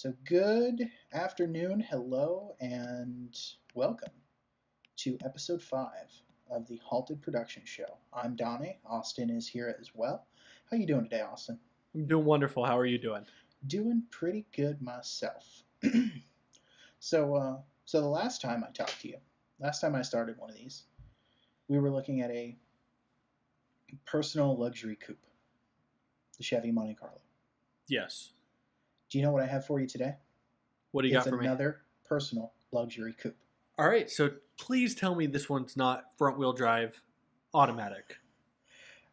So, good afternoon, hello, and welcome to episode 5 of the Halted Production Show. I'm Donnie. Austin is here as well. How you doing today, Austin? I'm doing wonderful. How are you doing? Doing pretty good myself. So the last time I talked to you, last time I started one of these, we were looking at a personal luxury coupe, the Chevy Monte Carlo. Yes. Do you know what I have for you today? What do you It's got for me? another personal luxury coupe. All right. So please tell me this one's not front wheel drive automatic.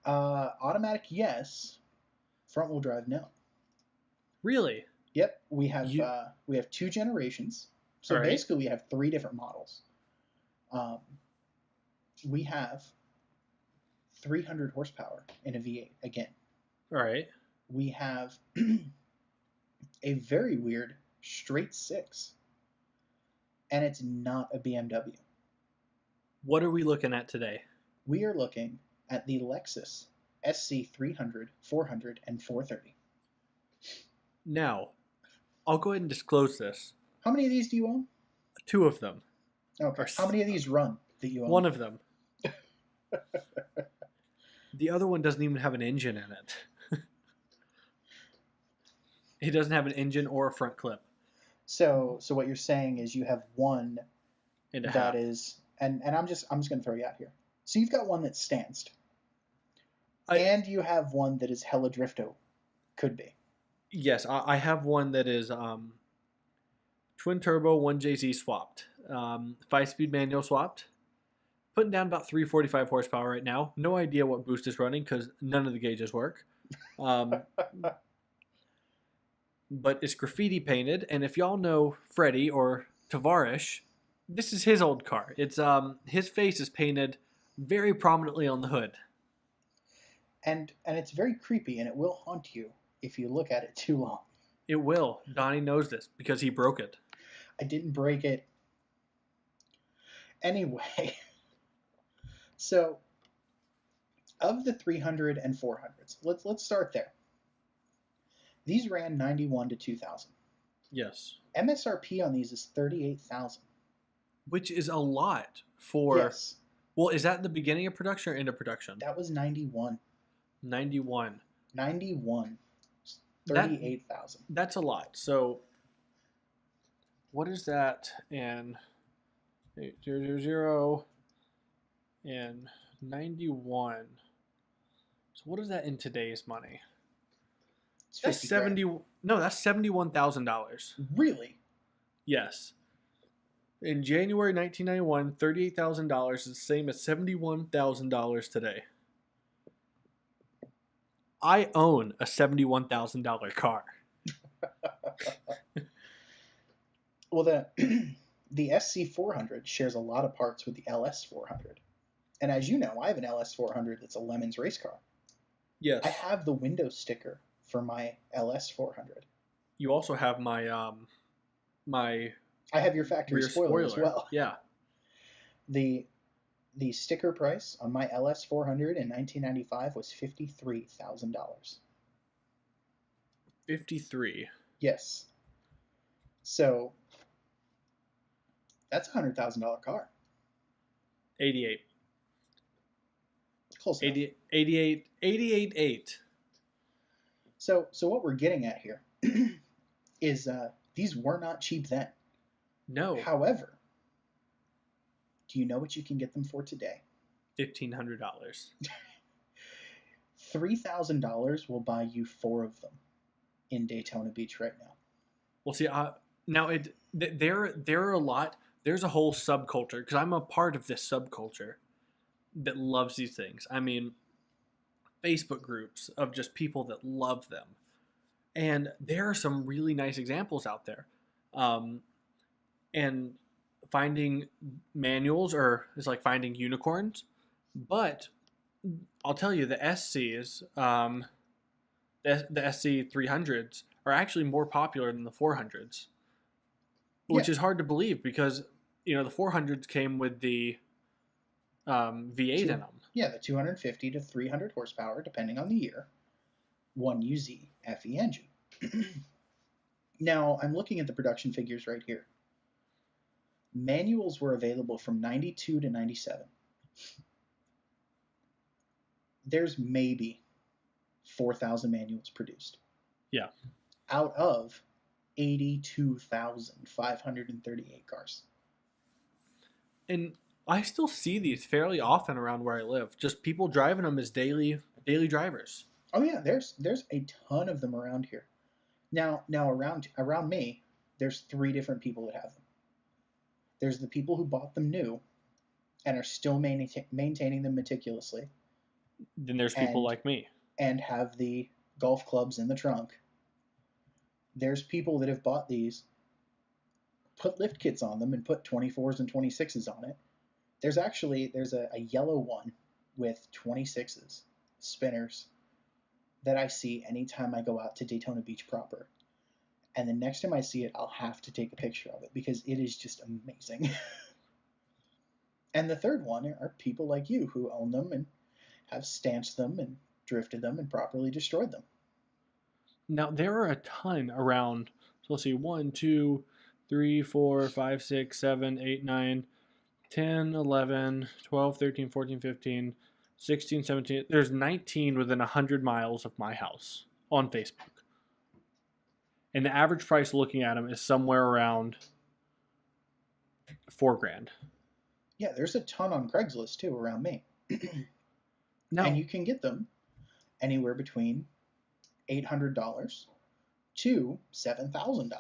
Automatic, yes. Front wheel drive, no. Really? Yep, we have You two generations. So all right? basically, we have three different models. We have 300 horsepower in a V8 again. All right. We have a very weird straight six, and it's not a BMW. What are we looking at today? We are looking at the Lexus SC300, 400, and 430. Now, I'll go ahead and disclose this. How many of these do you own? 2 of them. Okay. How many of these run that you own? 1 of them. The other one doesn't even have an engine in it. It doesn't have an engine or a front clip. So what you're saying is you have one And a that half. is, and I'm just going to throw you out here. So you've got one that's stanced, and you have one that is hella drifto, could be. Yes, I have one that is twin turbo, 1JZ swapped, 5-speed manual swapped, putting down about 345 horsepower right now. No idea what boost is running because none of the gauges work. But it's graffiti painted, and if y'all know Freddie or Tavarish, this is his old car. It's his face is painted very prominently on the hood. And it's very creepy, and it will haunt you if you look at it too long. It will. Donnie knows this because he broke it. I didn't break it. Anyway, so of the 300 and 400s, let's start there. These ran 91 to 2000. Yes. MSRP on these is 38,000. Which is a lot for. Yes. Well, is that the beginning of production or end of production? That was 91. 91. 91. 38,000. That's a lot. So, what is that in 8000 and 91? So, what is that in today's money? It's That's 70. grand. No, that's $71,000. Really? Yes. In January 1991, $38,000 is the same as $71,000 today. I own a $71,000 car. Well, the SC400 shares a lot of parts with the LS400. And as you know, I have an LS400 that's a Lemons race car. Yes. I have the window sticker for my LS400. You also have my my I have your factory rear spoiler as well. Yeah. The sticker price on my LS400 in 1995 was $53,000. 53. Yes. So that's a $100,000 car. 88. Close enough. 88.8. So what we're getting at here is these were not cheap then. No. However, do you know what you can get them for today? $1,500. $3,000 will buy you 4 of them in Daytona Beach right now. Well, see, now there are a lot. There's a whole subculture because I'm a part of this subculture that loves these things. I mean, Facebook groups of just people that love them, and there are some really nice examples out there. And finding manuals is like finding unicorns, but I'll tell you the SCs, the SC300s are actually more popular than the 400s, which is hard to believe because the 400s came with the V8 in them. Yeah, the 250 to 300 horsepower, depending on the year, 1UZ FE engine. Now, I'm looking at the production figures right here. Manuals were available from 92 to 97. There's maybe 4,000 manuals produced. Yeah. Out of 82,538 cars. And I still see these fairly often around where I live. Just people driving them as daily drivers. Oh yeah, there's a ton of them around here. Now around me, there's 3 different people that have them. There's the people who bought them new and are still maintaining them meticulously. Then there's people like me. And have the golf clubs in the trunk. There's people that have bought these, put lift kits on them, and put 24s and 26s on it. There's a yellow one with 26s, spinners, that I see anytime I go out to Daytona Beach proper. And the next time I see it, I'll have to take a picture of it because it is just amazing. And the third one are people like you who own them and have stanched them and drifted them and properly destroyed them. Now, there are a ton around. So let's see, 1, 2, 3, 4, 5, 6, 7, 8, 9, 10, 11, 12, 13, 14, 15, 16, 17. There's 19 within 100 miles of my house on Facebook. And the average price looking at them is somewhere around $4,000. Yeah, there's a ton on Craigslist too around me. No. And you can get them anywhere between $800 to $7,000.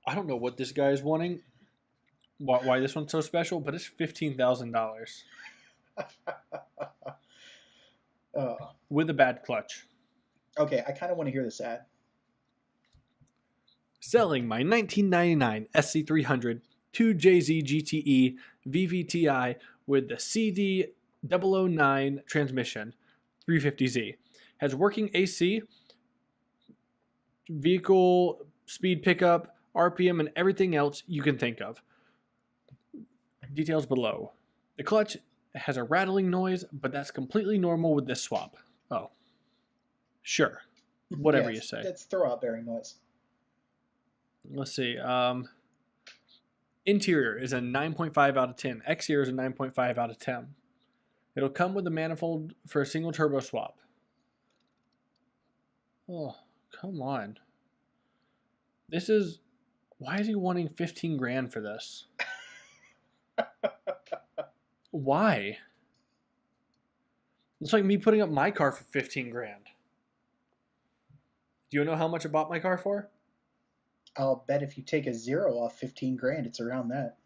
I don't know what this guy is wanting, why this one's so special, but it's $15,000 with a bad clutch. Okay, I kind of want to hear this ad. Selling my 1999 SC300 2JZ GTE VVTi with the CD009 transmission 350Z. Has working AC, vehicle speed pickup, RPM, and everything else you can think of. Details below. The clutch has a rattling noise, but that's completely normal with this swap. Oh, sure. Whatever you say. That's throwout bearing noise. Let's see. Interior is a 9.5 out of 10. Exterior is a 9.5 out of 10. It'll come with a manifold for a single turbo swap. Oh, come on. This is... Why is he wanting $15,000 for this? Why? It's like me putting up my car for $15,000. Do you know how much I bought my car for? I'll bet if you take a zero off $15,000, it's around that.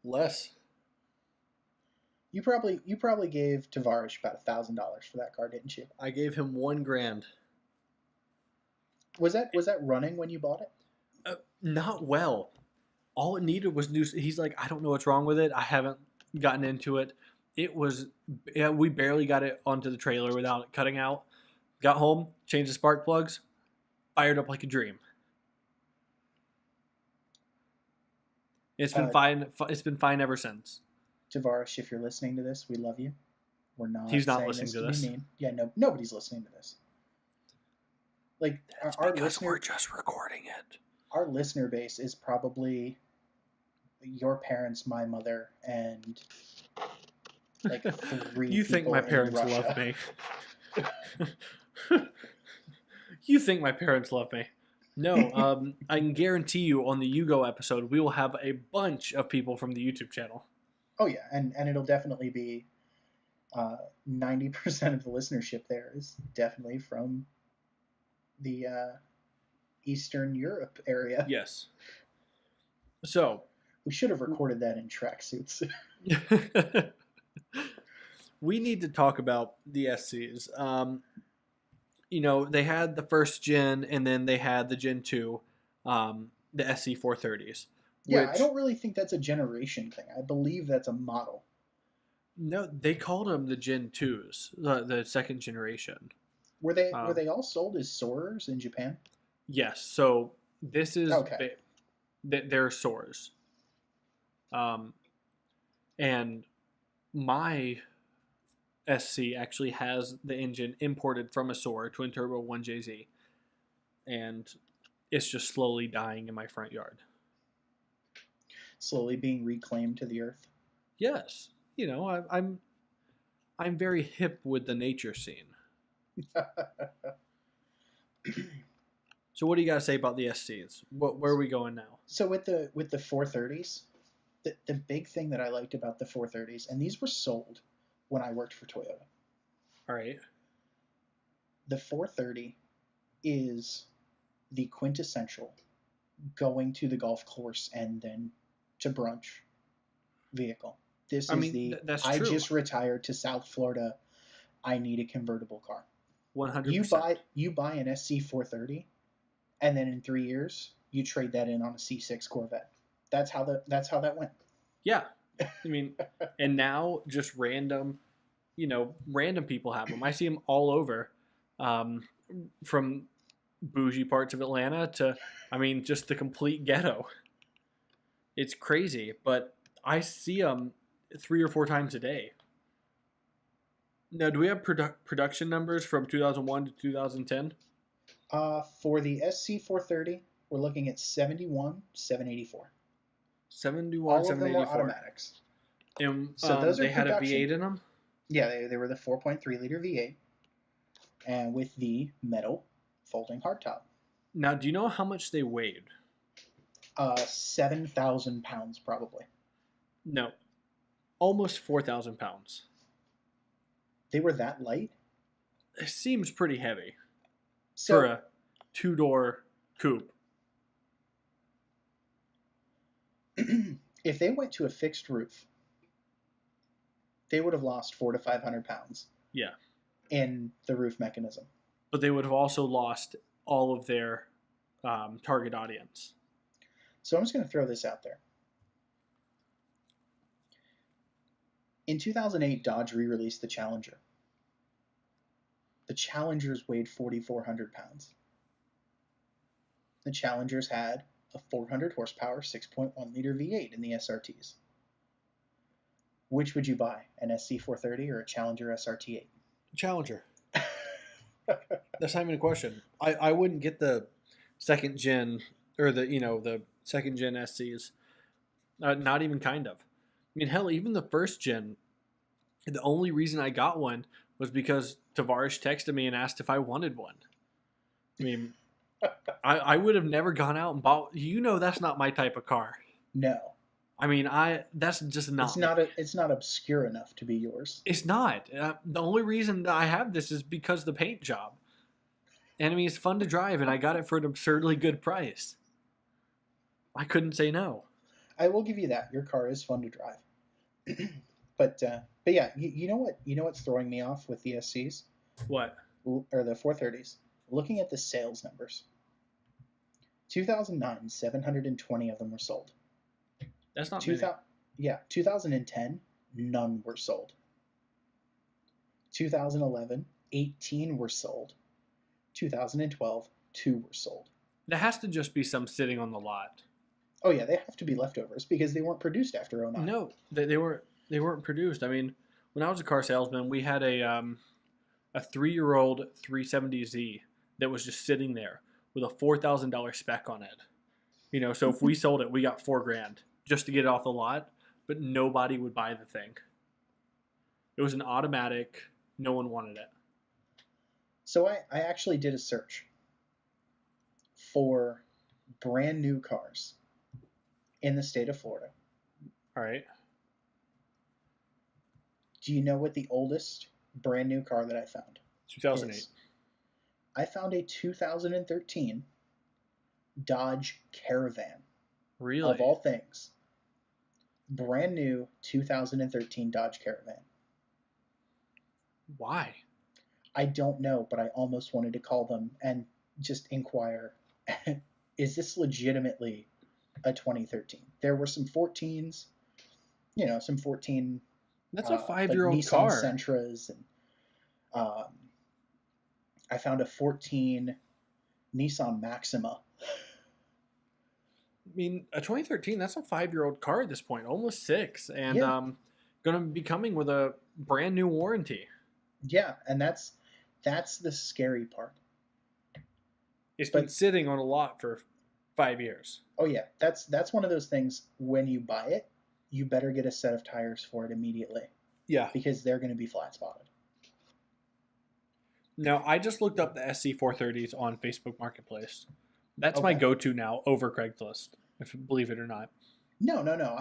Less. You probably gave Tavares about $1,000 for that car, didn't you? I gave him $1,000. Was that running when you bought it? Not well. All it needed was new. He's like, I don't know what's wrong with it. I haven't gotten into it. It was, we barely got it onto the trailer without it cutting out. Got home, changed the spark plugs, fired up like a dream. It's been fine. It's been fine ever since. Tavares, if you're listening to this, we love you. We're not. He's not listening to this. Mean. Yeah, no, nobody's listening to this. Like that's our because listener, we're just recording it. Our listener base is probably your parents, my mother, and like 3 You think my parents love me? You think my parents love me? No, I can guarantee you on the Yugo episode, we will have a bunch of people from the YouTube channel. Oh yeah, and it'll definitely be 90% of the listenership there is definitely from the Eastern Europe area. Yes. So we should have recorded that in tracksuits. We need to talk about the SCs. You know, they had the first gen, and then they had the Gen 2, the SC430s. Yeah, I don't really think that's a generation thing. I believe that's a model. No, they called them the Gen 2s, the second generation. Were they all sold as Soarers in Japan? Yes. So this is okay. They're Soarers. And my SC actually has the engine imported from a Soarer twin turbo 1JZ, and it's just slowly dying in my front yard. Slowly being reclaimed to the earth. Yes, I'm very hip with the nature scene. So what do you got to say about the SCs? Where are we going now? So with the 430s, the big thing that I liked about the 430s, and these were sold when I worked for Toyota. All right. The 430 is the quintessential going to the golf course and then to brunch vehicle. This is that's I true. just retired to South Florida. I need a convertible car. 100%. You buy an SC430, and then in 3 years you trade that in on a C6 Corvette. That's how that went. Yeah, I mean, and now just random people have them. I see them all over, from bougie parts of Atlanta to, just the complete ghetto. It's crazy, but I see them 3 or 4 times a day. Now, do we have production numbers from 2001 to 2010? For the SC430, we're looking at 71,784. 71, All of them were 784. automatics. And So those are they had a production. V8 in them? Yeah, they were the 4.3 liter V8, and with the metal folding hardtop. Now, do you know how much they weighed? 7,000 pounds, probably. No, almost 4,000 pounds. They were that light? It seems pretty heavy So, for a 2-door coupe. if they went to a fixed roof, they would have lost 400 to 500 pounds. Yeah. In the roof mechanism. But they would have also lost all of their target audience. So I'm just going to throw this out there. In 2008, Dodge re-released the Challenger. The Challengers weighed 4,400 pounds. The Challengers had a 400 horsepower 6.1 liter V8 in the SRTs. Which would you buy, an SC430 or a Challenger SRT8? Challenger. That's not even a question. I wouldn't get the second gen or the second gen SCs. Not even kind of. I mean, hell, even the first gen. The only reason I got one was because Tavares texted me and asked if I wanted one. I mean, I would have never gone out and bought. That's not my type of car. No. I mean, that's just not. It's not obscure enough to be yours. It's not. The only reason that I have this is because the paint job. And I mean, it's fun to drive, and I got it for an absurdly good price. I couldn't say no. I will give you that. Your car is fun to drive. But yeah, you know what? You know what's throwing me off with the SCs? What? Or the 430s? Looking at the sales numbers. 2009, 720 of them were sold. That's not many. Yeah, 2010, none were sold. 2011, 18 were sold. 2012, 2 were sold. There has to just be some sitting on the lot. Oh yeah, they have to be leftovers because they weren't produced after 2009. No, they weren't produced. I mean, when I was a car salesman, we had a 3-year-old 370Z that was just sitting there with a $4,000 spec on it. So if we sold it, we got $4,000 just to get it off the lot, but nobody would buy the thing. It was an automatic. No one wanted it. So I actually did a search for brand new cars in the state of Florida. All right. Do you know what the oldest brand new car that I found? 2008. Is? I found a 2013 Dodge Caravan. Really? Of all things. Brand new 2013 Dodge Caravan. Why? I don't know, but I almost wanted to call them and just inquire, is this legitimately a 2013? There were some 14s, some 14. That's a 5-year-old Nissan car. Sentras, and I found a 14 Nissan Maxima. I mean, a 2013, that's a 5-year-old car at this point, almost 6, and Yeah. going to be coming with a brand new warranty. Yeah, and that's the scary part. It's been But sitting on a lot for 5 years. oh yeah, that's one of those things. When you buy it, you better get a set of tires for it immediately Yeah. because they're going to be flat spotted. Now, I just looked up the SC430s on Facebook Marketplace. That's my Okay. go-to now over Craigslist, if believe it or not. No, no, no.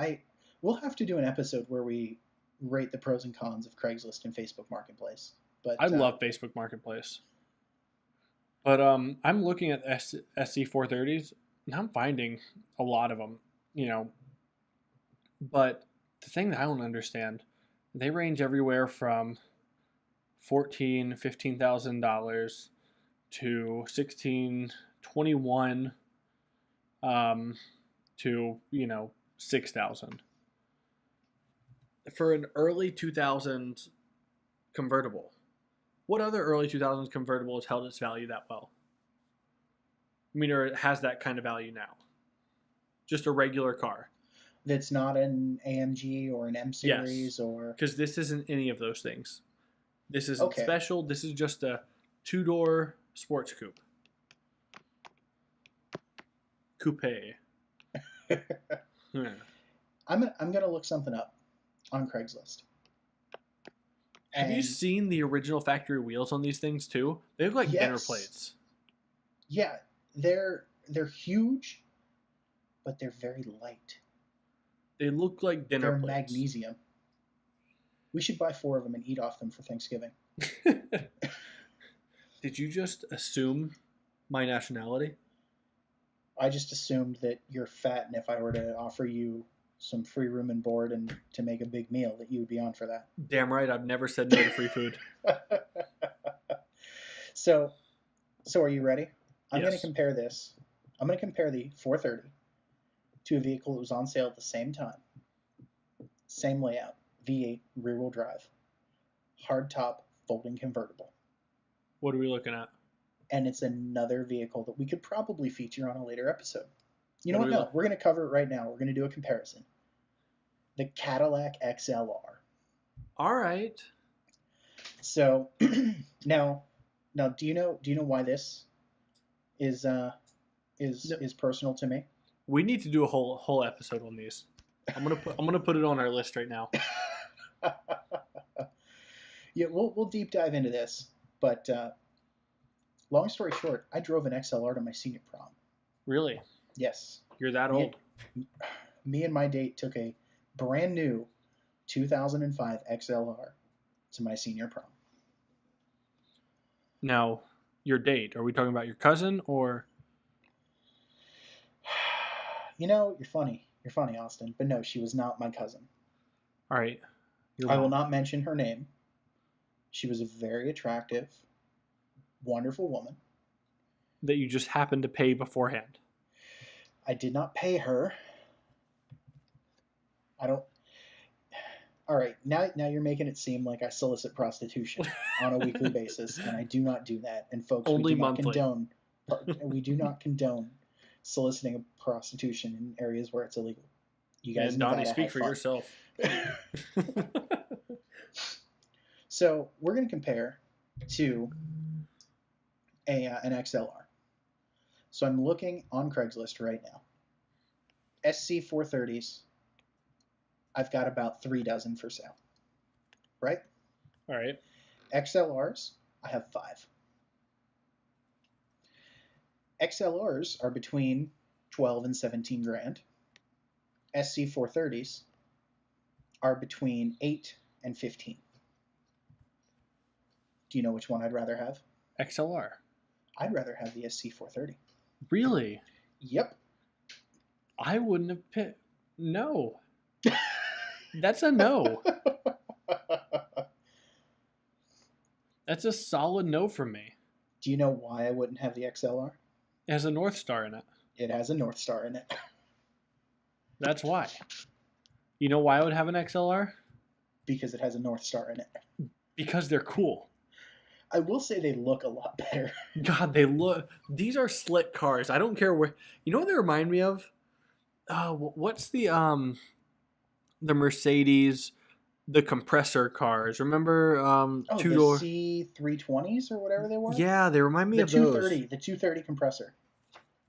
We'll have to do an episode where we rate the pros and cons of Craigslist and Facebook Marketplace. But I love Facebook Marketplace. But I'm looking at SC430s, and I'm finding a lot of them, But the thing that I don't understand, they range everywhere from $15,000 to 16, 21, to 6,000 for an early 2000s convertible. What other early 2000s convertible has held its value that well? I mean, or it has that kind of value now? Just a regular car. that's not an AMG or an M series or Because this isn't any of those things. This isn't Okay. special. This is just a two-door sports coupe. Coupe. Yeah. I'm gonna look something up on Craigslist. Have you And seen the original factory wheels on these things too? They look like dinner Yes. plates. yeah, they're huge, but they're very light. They look like dinner They're plates. magnesium. We should buy 4 of them and eat off them for Thanksgiving. Did you just assume my nationality? I just assumed that you're fat, and if I were to offer you some free room and board and to make a big meal, that you would be on for that. Damn right, I've never said no to free food. So are you ready? I'm Yes. going to compare this. I'm going to compare the 430 to a vehicle that was on sale at the same time. Same layout, V8 rear-wheel drive, hardtop folding convertible. What are we looking at? And it's another vehicle that we could probably feature on a later episode. You know What what? do we No, we're going to cover it right now. We're going to do a comparison. The Cadillac XLR. All right. So now, do you know why this is personal to me? We need to do a whole episode on these. I'm gonna put it on our list right now. Yeah, we'll deep dive into this, but long story short, I drove an XLR to my senior prom. Really? Yes, You're that Me- old? me and my date took a brand new 2005 XLR to my senior prom. Now, your date. Are we talking about your cousin or? You're funny. You're funny, Austin. But no, she was not my cousin. All right. Your I will mom. not mention her name. She was a very attractive, wonderful woman. That you just happened to pay beforehand. I did not pay her. I don't. All right, now you're making it seem like I solicit prostitution on a weekly basis, and I do not do that. And folks, Only we do monthly. not condone. We do not condone soliciting a prostitution in areas where it's illegal. You guys, And in Donnie, Nevada, speak have for fun. yourself. So we're going to compare to an XLR. So I'm looking on Craigslist right now. SC430s, I've got about 3 dozen for sale. Right? All right. XLRs, I have 5. XLRs are between 12 and 17 grand. SC430s are between 8 and 15. Do you know which one I'd rather have? XLR. I'd rather have the SC430. Really? Yep. I wouldn't have picked. No. That's a no. That's a solid no from me. Do you know why I wouldn't have the XLR? It has a North Star in it. It has a North Star in it. That's why. You know why I would have an XLR? Because it has a North Star in it. Because they're cool. I will say they look a lot better. God, they look. These are slick cars. I don't care where. You know what they remind me of? What's the Mercedes the compressor cars. Remember Oh, two the door? C320s or whatever they were? Yeah, they remind me The of those. 230, the 230 compressor.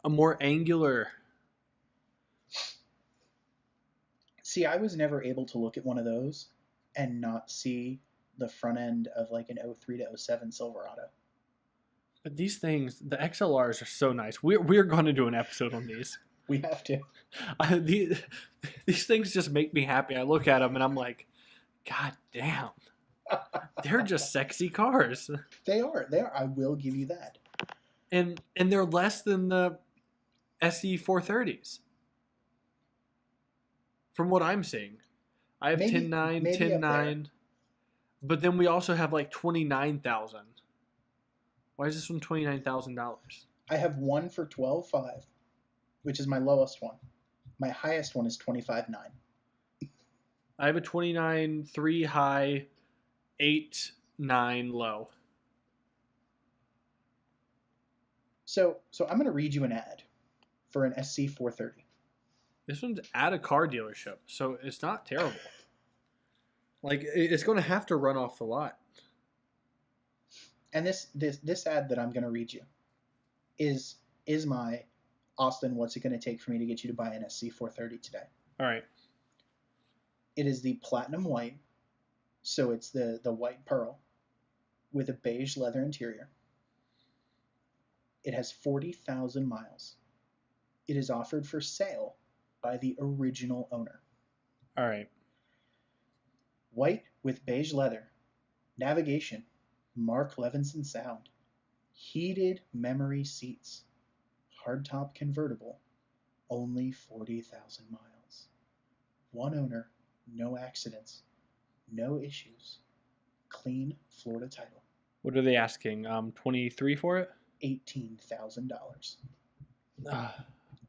A more angular. See, I was never able to look at one of those and not see the front end of like an '03 to '07 Silverado. But these things, the XLRs are so nice. We're going to do an episode on these. We have to. These things just make me happy. I look at them and I'm like, God damn, they're just sexy cars, They are. They are. I will give you that. and they're less than the SC430s. From what I'm seeing, I have Maybe 10.9, maybe up there. 10.9, but then we also have like 29,000. Why is this one $29,000? I have one for 12.5, which is my lowest one. My highest one is 25.9. I have a 29.3 high, 8.9 low. So I'm going to read you an ad for an SC430. This one's at a car dealership, so it's not terrible. Like, it's going to have to run off the lot. And this ad that I'm going to read you is my Austin, what's it going to take for me to get you to buy an SC430 today? All right. It is the platinum white, so it's the white pearl with a beige leather interior. It has 40,000 miles. It is offered for sale by the original owner. All right. White with beige leather, navigation, Mark Levinson sound, heated memory seats, hardtop convertible, only 40,000 miles. One owner, no accidents, no issues, clean Florida title. What are they asking? 23 for it? $18,000.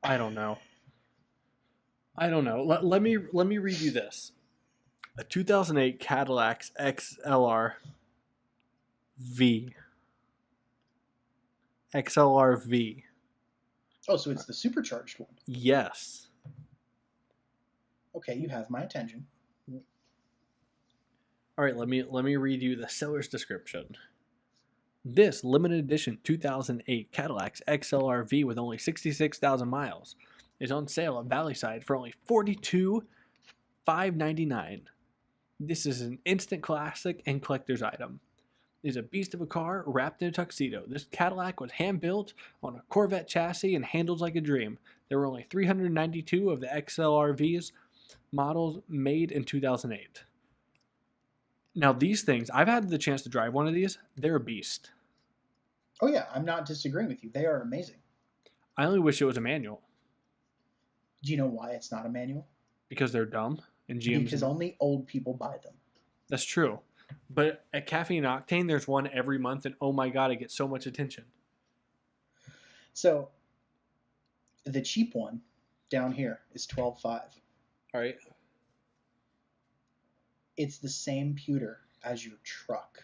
I don't know. Let me read you this. A 2008 Cadillac XLR V. XLR V. Oh, so it's the supercharged one. Yes. Okay, you have my attention. All right, let me read you the seller's description. This limited edition 2008 Cadillac XLR-V with only 66,000 miles is on sale at Valleyside for only $42,599. This is an instant classic and collector's item. It is a beast of a car wrapped in a tuxedo. This Cadillac was hand-built on a Corvette chassis and handles like a dream. There were only 392 of the XLR-V's models made in 2008. Now, these things, I've had the chance to drive one of these. They're a beast. Oh, yeah, I'm not disagreeing with you. They are amazing. I only wish it was a manual. Do you know why it's not a manual? Because they're dumb. And GM's Because only old people buy them. That's true. But at Caffeine Octane, there's one every month, and oh my god, it gets so much attention. So, the cheap one down here is $12,500. All right. It's the same pewter as your truck.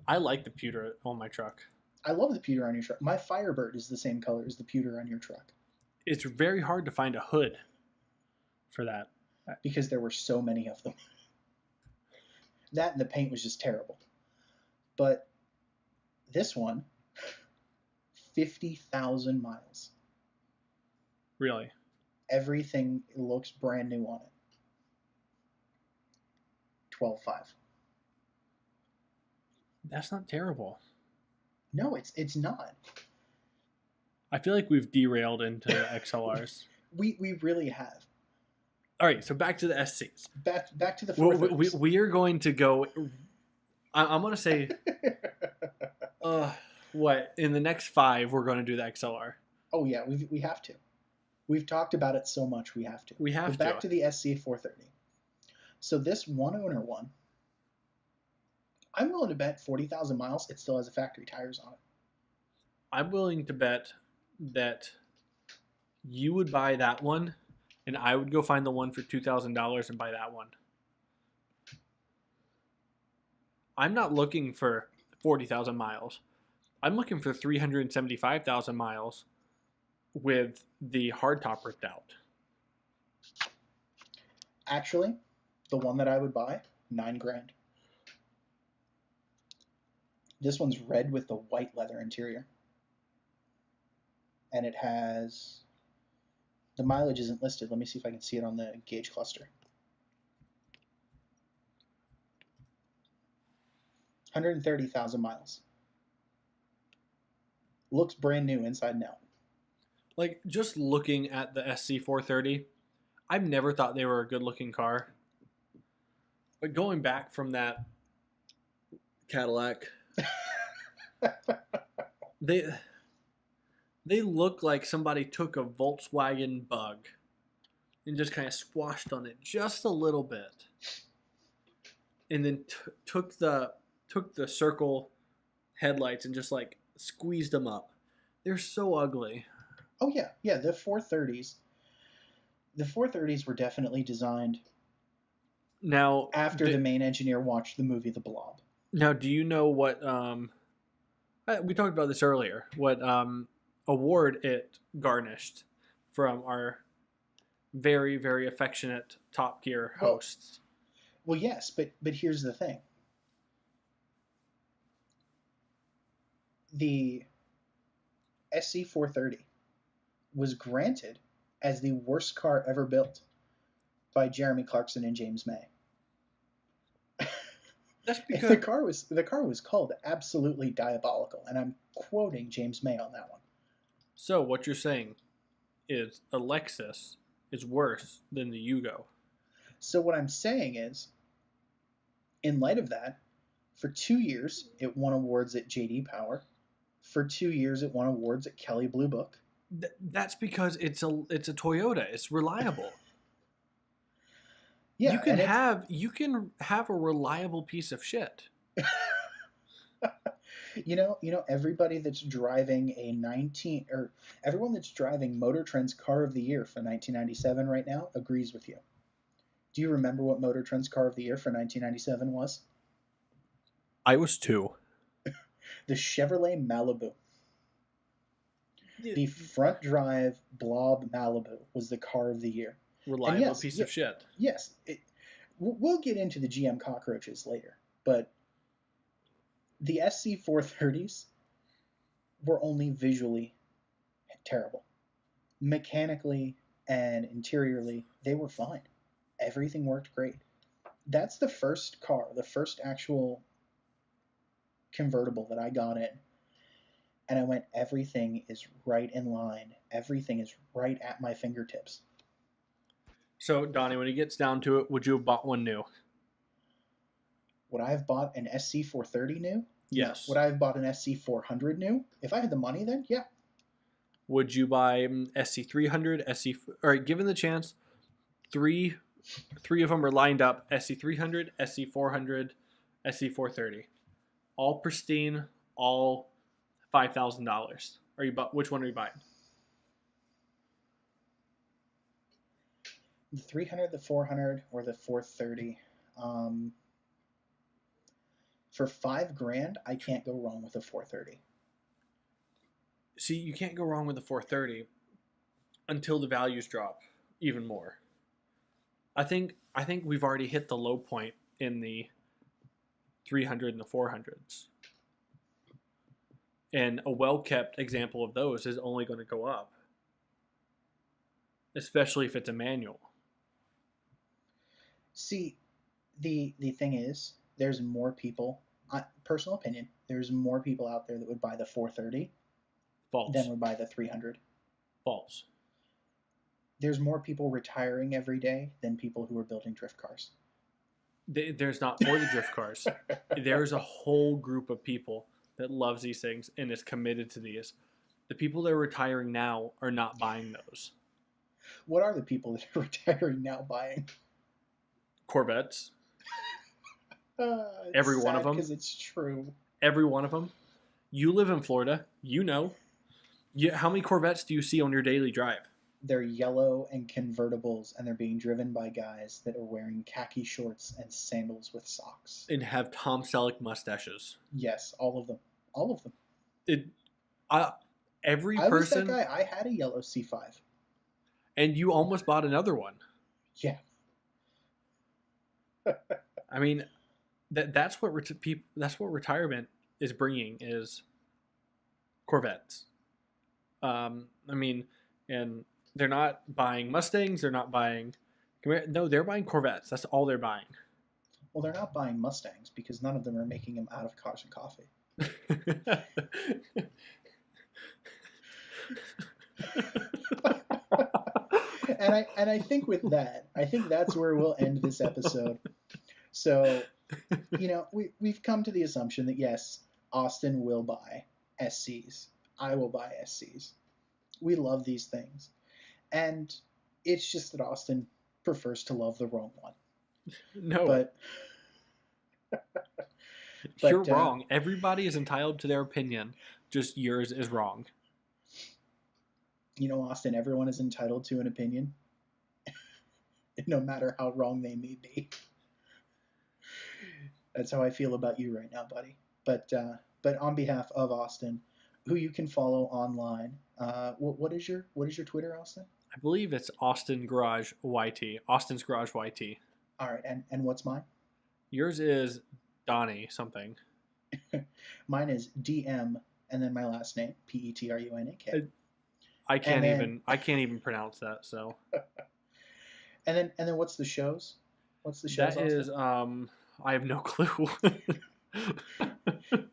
I like the pewter on my truck. I love the pewter on your truck. My Firebird is the same color as the pewter on your truck. It's very hard to find a hood for that. Because there were so many of them. That and the paint was just terrible. But this one, 50,000 miles. Really? Everything looks brand new on it. $12,500. That's not terrible. No, it's not. I feel like we've derailed into XLRs. We really have. All right, so back to the SCs. Back to the 430s. We are going to go. I'm going to say, what in the next 5 we're going to do the XLR. Oh yeah, we have to. We've talked about it so much. We have to. But back to the SC430. So this one owner one, I'm willing to bet 40,000 miles. It still has the factory tires on it. I'm willing to bet that you would buy that one, and I would go find the one for $2,000 and buy that one. I'm not looking for 40,000 miles. I'm looking for 375,000 miles with the hardtop ripped out. Actually, the one that I would buy, $9,000. This one's red with the white leather interior. And it has... The mileage isn't listed. Let me see if I can see it on the gauge cluster. 130,000 miles. Looks brand new inside and out. Like, just looking at the SC430, I've never thought they were a good-looking car. But going back from that Cadillac, they look like somebody took a Volkswagen Bug and just kind of squashed on it just a little bit, and then took the circle headlights and just like squeezed them up. They're so ugly. Oh yeah. The 430s. The 430s were definitely designed now after the main engineer watched the movie The Blob. Now, do you know what? We talked about this earlier. What award it garnished from our very, very affectionate Top Gear hosts? Well, yes, but here's the thing. The SC430 was granted as the worst car ever built by Jeremy Clarkson and James May. That's because the car was called absolutely diabolical, and I'm quoting James May on that one. So what you're saying is a Lexus is worse than the Yugo. So what I'm saying is, in light of that, for 2 years it won awards at JD Power. For 2 years it won awards at Kelley Blue Book. That's because it's a Toyota. It's reliable. Yeah, you can have a reliable piece of shit. You know, everybody that's driving everyone that's driving Motor Trend's Car of the Year for 1997 right now agrees with you. Do you remember what Motor Trend's Car of the Year for 1997 was? I was 2. The Chevrolet Malibu. The front drive blob Malibu was the car of the year. Reliable piece of shit. Yes. We'll get into the GM cockroaches later, but the SC430s were only visually terrible. Mechanically and interiorly, they were fine. Everything worked great. That's the first car, the first actual convertible that I got in. And I went, everything is right in line. Everything is right at my fingertips. So, Donnie, when it gets down to it, would you have bought one new? Would I have bought an SC430 new? Yes. Would I have bought an SC400 new? If I had the money then, yeah. Would you buy SC300, or given the chance, three of them are lined up, SC300, SC400, SC430. All pristine, all $5,000. Which one are you buying? The 300, the 400, or the 430. For $5,000, I can't go wrong with a 430. See, you can't go wrong with the 430 until the values drop even more. I think we've already hit the low point in the 300 and the 400s. And a well-kept example of those is only going to go up, especially if it's a manual. See, the thing is, there's more people, personal opinion, there's more people out there that would buy the 430 than would buy the 300. False. There's more people retiring every day than people who are building drift cars. There's not for the drift cars. There's a whole group of people that loves these things and is committed to these. The people that are retiring now are not buying those. What are the people that are retiring now buying? Corvettes. Every one of them. Because it's true. Every one of them. You live in Florida. You know. How many Corvettes do you see on your daily drive? They're yellow and convertibles, and they're being driven by guys that are wearing khaki shorts and sandals with socks. And have Tom Selleck mustaches. Yes, all of them. All of them. Every I person. was that guy. I had a yellow C5. And you almost bought another one. Yeah. I mean, that's what that's what retirement is bringing is Corvettes. I mean, and they're not buying Mustangs. They're not buying. No, they're buying Corvettes. That's all they're buying. Well, they're not buying Mustangs because none of them are making them out of cars and coffee. and I think with that, I think that's where we'll end this episode. So, we've come to the assumption that yes, Austin will buy SCs. I will buy SCs. We love these things. And it's just that Austin prefers to love the wrong one. No. But you're wrong. Everybody is entitled to their opinion. Just yours is wrong. Austin, everyone is entitled to an opinion, no matter how wrong they may be. That's how I feel about you right now, buddy. But on behalf of Austin, who you can follow online, what is your Twitter, Austin? I believe it's Austin Garage YT. Austin's Garage YT. All right, and what's mine? Yours is Donnie something. Mine is DM and then my last name Petrunak. I can't even pronounce that. So. and then what's the shows? What's the shows? That is I have no clue.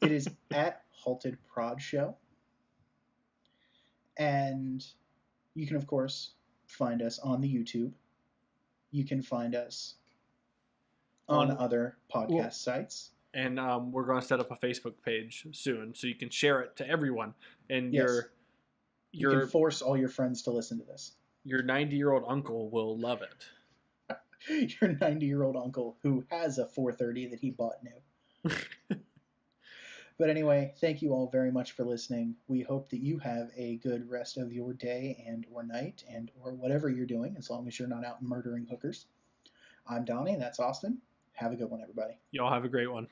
It is at Halted Prod Show, and you can of course find us on the YouTube. You can find us on other podcast sites. And we're going to set up a Facebook page soon, so you can share it to everyone. And yes. You can force all your friends to listen to this. Your 90-year-old uncle will love it. Your 90-year-old uncle who has a 430 that he bought new. But anyway, thank you all very much for listening. We hope that you have a good rest of your day and or night and or whatever you're doing, as long as you're not out murdering hookers. I'm Donnie, and that's Austin. Have a good one, everybody. Y'all have a great one.